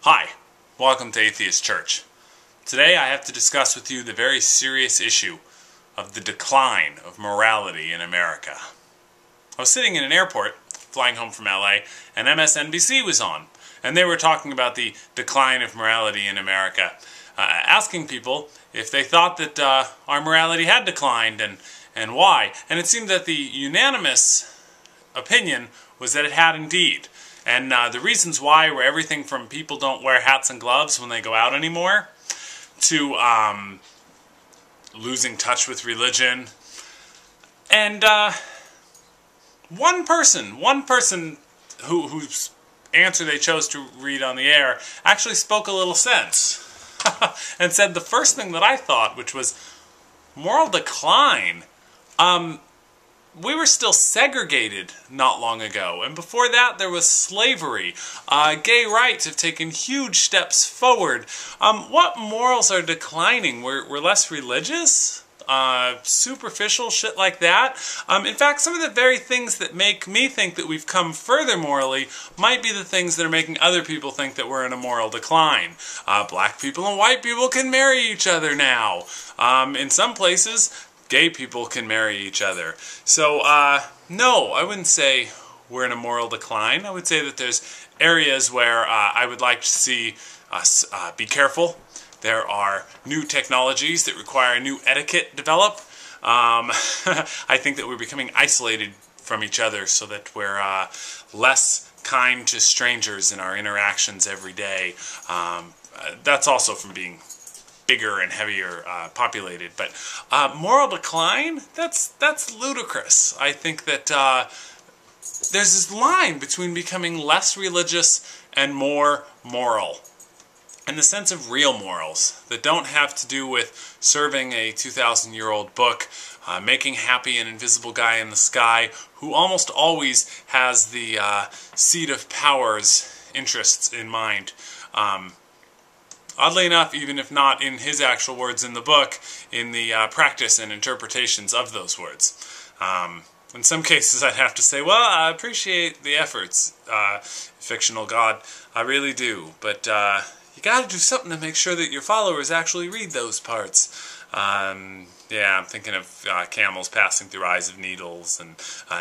Hi, welcome to Atheist Church. Today I have to discuss with you the very serious issue of the decline of morality in America. I was sitting in an airport, flying home from LA, and MSNBC was on, and they were talking about the decline of morality in America, asking people if they thought that our morality had declined and why. And it seemed that the unanimous opinion was that it had indeed. And the reasons why were everything from people don't wear hats and gloves when they go out anymore, to losing touch with religion. And one person whose answer they chose to read on the air actually spoke a little sense and said the first thing that I thought, which was moral decline. We were still segregated not long ago, and before that there was slavery. Gay rights have taken huge steps forward. What morals are declining? We're less religious? Superficial shit like that? In fact, some of the very things that make me think that we've come further morally might be the things that are making other people think that we're in a moral decline. Black people and white people can marry each other now. In some places, gay people can marry each other. So, no, I wouldn't say we're in a moral decline. I would say that there's areas where I would like to see us be careful. There are new technologies that require new etiquette develop. I think that we're becoming isolated from each other so that we're less kind to strangers in our interactions every day. That's also from being bigger and heavier populated, but moral decline, that's ludicrous. I think that there's this line between becoming less religious and more moral, and the sense of real morals that don't have to do with serving a 2,000-year-old book, making happy an invisible guy in the sky who almost always has the seat of power's interests in mind. Oddly enough, even if not in his actual words in the book, in the practice and interpretations of those words. In some cases I'd have to say, well, I appreciate the efforts, fictional God, I really do, but you gotta do something to make sure that your followers actually read those parts. Yeah, I'm thinking of camels passing through eyes of needles, and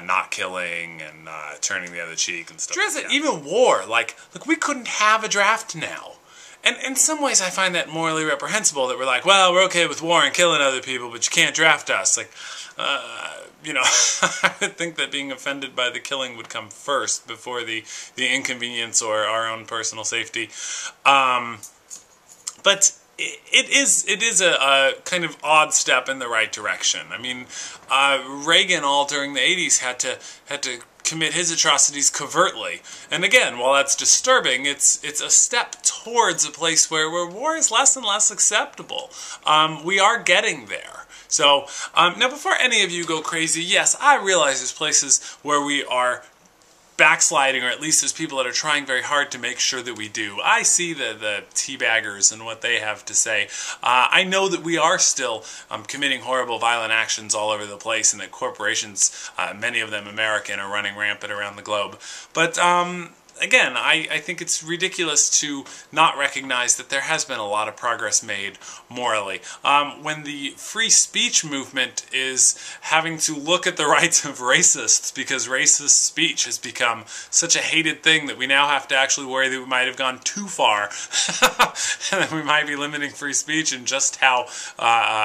not killing, and turning the other cheek and stuff. Like that. Even war, like we couldn't have a draft now. And in some ways I find that morally reprehensible, that we're like, well, we're okay with war and killing other people, but you can't draft us. Like, you know, I would think that being offended by the killing would come first before the inconvenience or our own personal safety. But it is a kind of odd step in the right direction. I mean, Reagan all during the 80s had to commit his atrocities covertly. And again, while that's disturbing, it's a step towards a place where war is less and less acceptable. We are getting there. So, now before any of you go crazy, yes, I realize there's places where we are backsliding, or at least there's people that are trying very hard to make sure that we do. I see the teabaggers and what they have to say. I know that we are still committing horrible, violent actions all over the place, and that corporations, many of them American, are running rampant around the globe. But again, I think it's ridiculous to not recognize that there has been a lot of progress made morally. When the free speech movement is having to look at the rights of racists because racist speech has become such a hated thing that we now have to actually worry that we might have gone too far and that we might be limiting free speech, and just how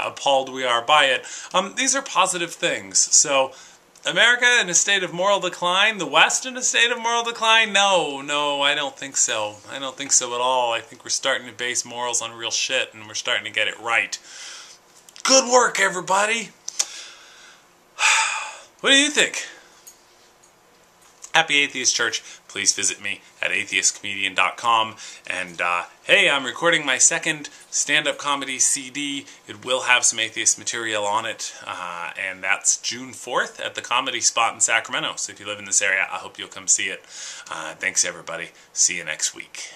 appalled we are by it. These are positive things. So, America in a state of moral decline? The West in a state of moral decline? No, I don't think so. I don't think so at all. I think we're starting to base morals on real shit, and we're starting to get it right. Good work, everybody! What do you think? Happy Atheist Church. Please visit me at atheistcomedian.com. And, hey, I'm recording my second stand-up comedy CD. It will have some atheist material on it, and that's June 4th at the Comedy Spot in Sacramento. So if you live in this area, I hope you'll come see it. Thanks, everybody. See you next week.